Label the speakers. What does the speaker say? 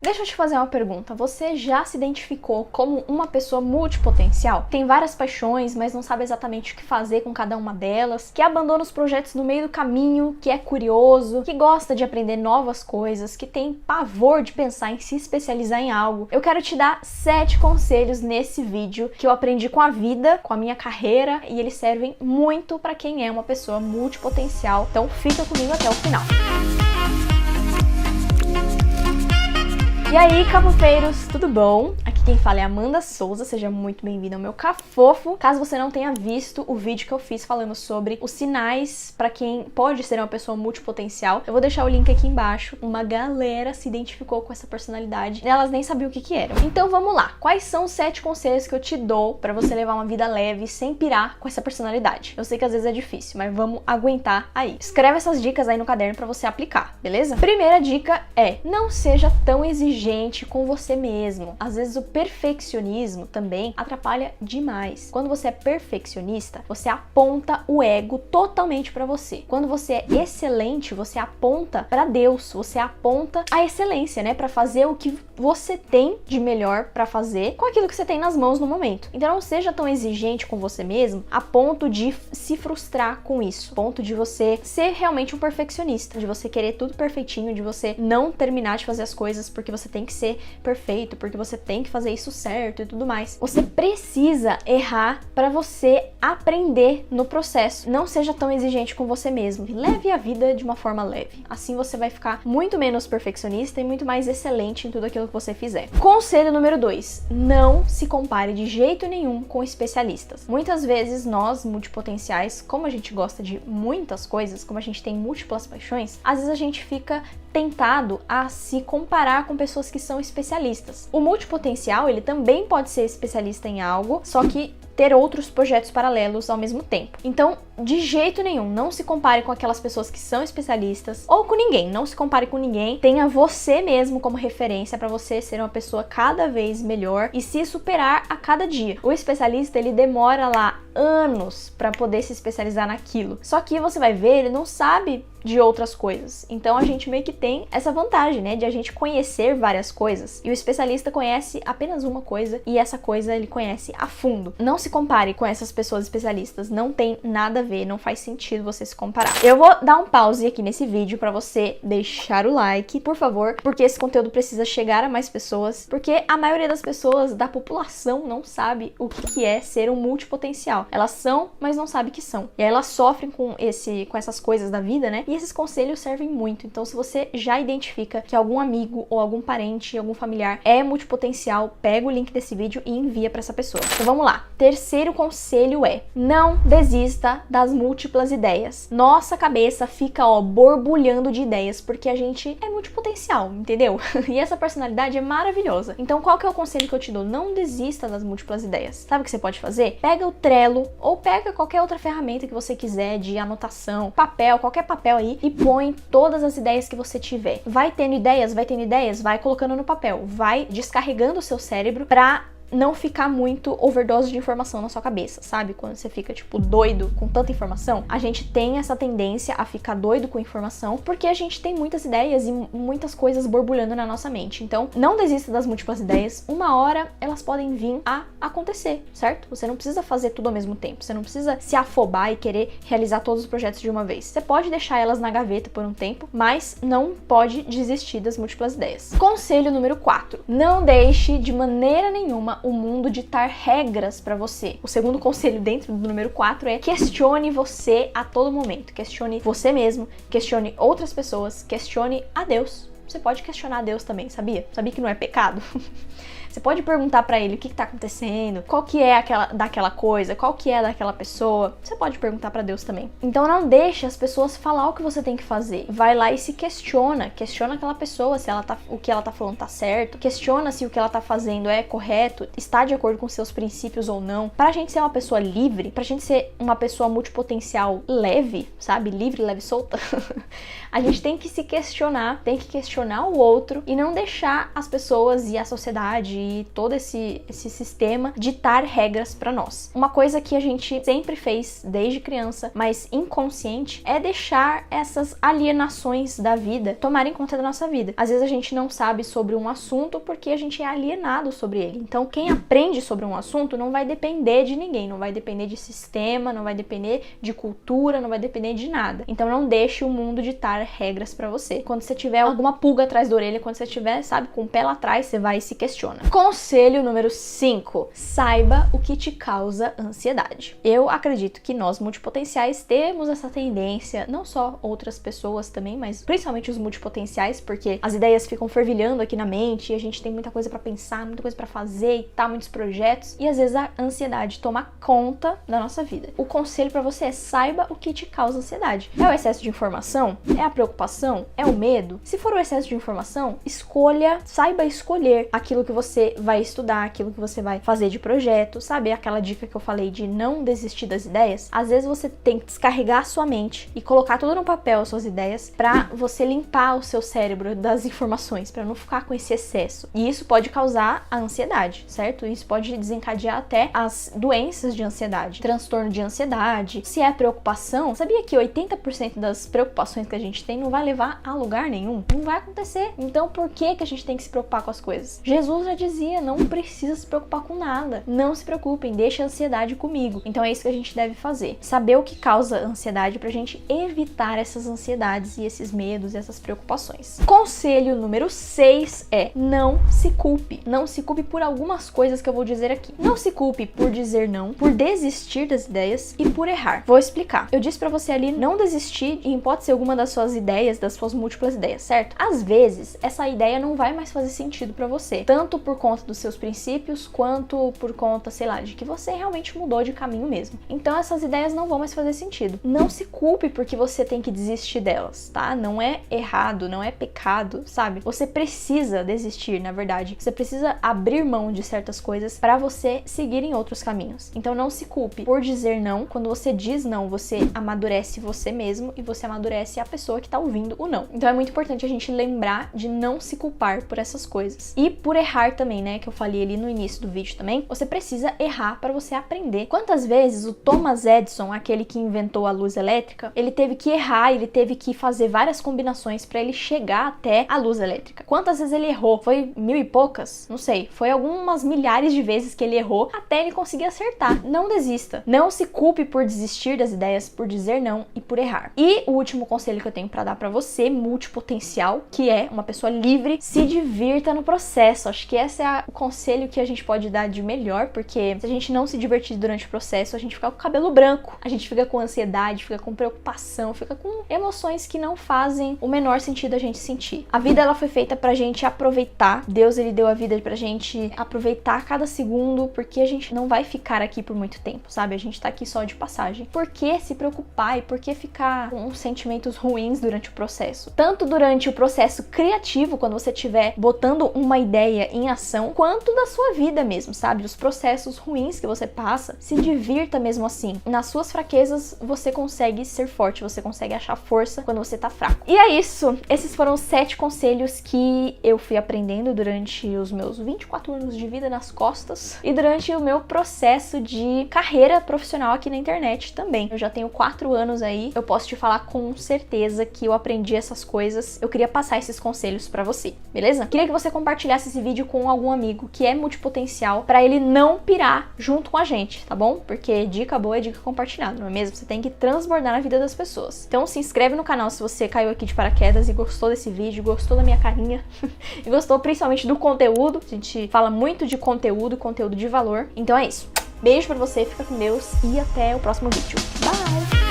Speaker 1: Deixa eu te fazer uma pergunta. Você já se identificou como uma pessoa multipotencial? Tem várias paixões, mas não sabe exatamente o que fazer com cada uma delas, que abandona os projetos no meio do caminho, que é curioso, que gosta de aprender novas coisas, que tem pavor de pensar em se especializar em algo. Eu quero te dar 7 conselhos nesse vídeo que eu aprendi com a vida, com a minha carreira, e eles servem muito para quem é uma pessoa multipotencial. Então fica comigo até o final. E aí, cafofeiros, tudo bom? Aqui quem fala é Amanda Souza, seja muito bem-vindo ao meu Cafofo. Caso você não tenha visto o vídeo que eu fiz falando sobre os sinais para quem pode ser uma pessoa multipotencial, eu vou deixar o link aqui embaixo. Uma galera se identificou com essa personalidade, elas nem sabiam o que eram. Então vamos lá, quais são os 7 conselhos que eu te dou para você levar uma vida leve sem pirar com essa personalidade? Eu sei que às vezes é difícil, mas vamos aguentar aí. Escreve essas dicas aí no caderno para você aplicar, beleza? Primeira dica é: não seja tão exigente com você mesmo. Às vezes o perfeccionismo também atrapalha demais. Quando você é perfeccionista, você aponta o ego totalmente para você. Quando você é excelente, você aponta para Deus, você aponta a excelência, né, para fazer o que você tem de melhor para fazer com aquilo que você tem nas mãos no momento. Então não seja tão exigente com você mesmo a ponto de se frustrar com isso, a ponto de você ser realmente um perfeccionista, de você querer tudo perfeitinho, de você não terminar de fazer as coisas porque você tem que ser perfeito, porque você tem que fazer isso certo e tudo mais. Você precisa errar para você aprender no processo. Não seja tão exigente com você mesmo. Leve a vida de uma forma leve. Assim você vai ficar muito menos perfeccionista e muito mais excelente em tudo aquilo que você fizer. Conselho número 2. Não se compare de jeito nenhum com especialistas. Muitas vezes nós, multipotenciais, como a gente gosta de muitas coisas, como a gente tem múltiplas paixões, às vezes a gente fica tentado a se comparar com pessoas que são especialistas. O multipotencial, ele também pode ser especialista em algo, só que ter outros projetos paralelos ao mesmo tempo. Então, de jeito nenhum, não se compare com aquelas pessoas que são especialistas ou com ninguém, não se compare com ninguém. Tenha você mesmo como referência para você ser uma pessoa cada vez melhor e se superar a cada dia. O especialista, ele demora lá anos para poder se especializar naquilo. Só que você vai ver, ele não sabe de outras coisas. Então a gente meio que tem essa vantagem, né, de a gente conhecer várias coisas. E o especialista conhece apenas uma coisa e essa coisa ele conhece a fundo. Não se compare com essas pessoas especialistas, não tem nada a ver, não faz sentido você se comparar. Eu vou dar um pause aqui nesse vídeo para você deixar o like, por favor, porque esse conteúdo precisa chegar a mais pessoas, porque a maioria das pessoas da população não sabe o que é ser um multipotencial. Elas são, mas não sabem que são. E aí elas sofrem com essas coisas da vida, né? E esses conselhos servem muito. Então, se você já identifica que algum amigo ou algum parente, algum familiar é multipotencial, pega o link desse vídeo e envia para essa pessoa. Então, vamos lá. Terceiro conselho é: não desista das múltiplas ideias. Nossa cabeça fica, borbulhando de ideias, porque a gente é multipotencial, entendeu? E essa personalidade é maravilhosa. Então, qual que é o conselho que eu te dou? Não desista das múltiplas ideias. Sabe o que você pode fazer? Pega o Trello ou pega qualquer outra ferramenta que você quiser de anotação, papel, qualquer papel aí, e põe todas as ideias que você tiver. Vai tendo ideias, vai colocando no papel, vai descarregando o seu cérebro pra não ficar muito overdose de informação na sua cabeça, sabe? Quando você fica, tipo, doido com tanta informação, a gente tem essa tendência a ficar doido com informação, porque a gente tem muitas ideias e muitas coisas borbulhando na nossa mente. Então, não desista das múltiplas ideias. Uma hora, elas podem vir a acontecer, certo? Você não precisa fazer tudo ao mesmo tempo. Você não precisa se afobar e querer realizar todos os projetos de uma vez. Você pode deixar elas na gaveta por um tempo, mas não pode desistir das múltiplas ideias. Conselho número 4. Não deixe de maneira nenhuma o mundo ditar regras para você. O segundo conselho dentro do número 4 é: questione você a todo momento. Questione você mesmo, questione outras pessoas, questione a Deus. Você pode questionar a Deus também, sabia? Sabia que não é pecado? Você pode perguntar pra ele o que tá acontecendo, qual que é daquela coisa, qual que é daquela pessoa. Você pode perguntar pra Deus também. Então não deixe as pessoas falar o que você tem que fazer. Vai lá e se questiona. Questiona aquela pessoa se o que ela tá falando tá certo. Questiona se o que ela tá fazendo é correto, está de acordo com seus princípios ou não. Pra gente ser uma pessoa livre, pra gente ser uma pessoa multipotencial leve, sabe? Livre, leve, solta. A gente tem que se questionar, tem que questionar questionar o outro e não deixar as pessoas e a sociedade e todo esse sistema ditar regras pra nós. Uma coisa que a gente sempre fez desde criança, mas inconsciente, é deixar essas alienações da vida tomarem conta da nossa vida. Às vezes a gente não sabe sobre um assunto porque a gente é alienado sobre ele. Então, quem aprende sobre um assunto não vai depender de ninguém, não vai depender de sistema, não vai depender de cultura, não vai depender de nada. Então, não deixe o mundo ditar regras pra você. Quando você tiver alguma pulga atrás da orelha, quando você tiver, sabe, com o pé lá atrás, você vai e se questiona. Conselho número 5. Saiba o que te causa ansiedade. Eu acredito que nós multipotenciais temos essa tendência, não só outras pessoas também, mas principalmente os multipotenciais, porque as ideias ficam fervilhando aqui na mente e a gente tem muita coisa pra pensar, muita coisa pra fazer e tal, muitos projetos, e às vezes a ansiedade toma conta da nossa vida. O conselho pra você é: saiba o que te causa ansiedade. É o excesso de informação? É a preocupação? É o medo? Se for o excesso de informação, saiba escolher aquilo que você vai estudar, aquilo que você vai fazer de projeto, sabe? Aquela dica que eu falei de não desistir das ideias. Às vezes você tem que descarregar a sua mente e colocar tudo no papel, as suas ideias, pra você limpar o seu cérebro das informações, pra não ficar com esse excesso. E isso pode causar a ansiedade, certo? Isso pode desencadear até as doenças de ansiedade, transtorno de ansiedade. Se é preocupação, sabia que 80% das preocupações que a gente tem não vai levar a lugar nenhum? Não vai acontecer. Então, por que a gente tem que se preocupar com as coisas? Jesus já dizia: não precisa se preocupar com nada. Não se preocupem, deixa a ansiedade comigo. Então é isso que a gente deve fazer. Saber o que causa ansiedade pra gente evitar essas ansiedades e esses medos e essas preocupações. Conselho número 6 é: não se culpe. Não se culpe por algumas coisas que eu vou dizer aqui. Não se culpe por dizer não, por desistir das ideias e por errar. Vou explicar. Eu disse pra você ali não desistir em hipótese alguma das suas ideias, das suas múltiplas ideias, certo? Às vezes, essa ideia não vai mais fazer sentido pra você, tanto por conta dos seus princípios, quanto por conta, sei lá, de que você realmente mudou de caminho mesmo. Então, essas ideias não vão mais fazer sentido. Não se culpe porque você tem que desistir delas, tá? Não é errado, não é pecado, sabe? Você precisa desistir, na verdade. Você precisa abrir mão de certas coisas pra você seguir em outros caminhos. Então, não se culpe por dizer não. Quando você diz não, você amadurece você mesmo e você amadurece a pessoa que tá ouvindo o não. Então, é muito importante a gente lembrar de não se culpar por essas coisas. E por errar também, né? Que eu falei ali no início do vídeo também. Você precisa errar para você aprender. Quantas vezes o Thomas Edison, aquele que inventou a luz elétrica, ele teve que errar, ele teve que fazer várias combinações para ele chegar até a luz elétrica? Quantas vezes ele errou? Foi 1000 e poucas? Não sei. Foi algumas milhares de vezes que ele errou até ele conseguir acertar. Não desista. Não se culpe por desistir das ideias, por dizer não e por errar. E o último conselho que eu tenho para dar para você, multipotencial, que é uma pessoa livre: se divirta no processo. Acho que esse é o conselho que a gente pode dar de melhor, porque se a gente não se divertir durante o processo, a gente fica com o cabelo branco, a gente fica com ansiedade, fica com preocupação, fica com emoções que não fazem o menor sentido a gente sentir. A vida, ela foi feita pra gente aproveitar. Deus, ele deu a vida pra gente aproveitar cada segundo, porque a gente não vai ficar aqui por muito tempo, sabe? A gente tá aqui só de passagem. Por que se preocupar e por que ficar com sentimentos ruins durante o processo? Tanto durante o processo criativo, quando você estiver botando uma ideia em ação, quanto da sua vida mesmo, sabe? Os processos ruins que você passa, se divirta mesmo assim. Nas suas fraquezas, você consegue ser forte, você consegue achar força quando você tá fraco. E é isso. Esses foram os 7 conselhos que eu fui aprendendo durante os meus 24 anos de vida nas costas e durante o meu processo de carreira profissional aqui na internet também. Eu já tenho 4 anos aí, eu posso te falar com certeza que eu aprendi essas coisas. Eu queria passar esses conselhos pra você, beleza? Queria que você compartilhasse esse vídeo com algum amigo que é multipotencial, pra ele não pirar junto com a gente, tá bom? Porque dica boa é dica compartilhada, não é mesmo? Você tem que transbordar na vida das pessoas. Então se inscreve no canal se você caiu aqui de paraquedas e gostou desse vídeo, gostou da minha carinha e gostou principalmente do conteúdo. A gente fala muito de conteúdo de valor. Então é isso. Beijo pra você, fica com Deus e até o próximo vídeo. Bye!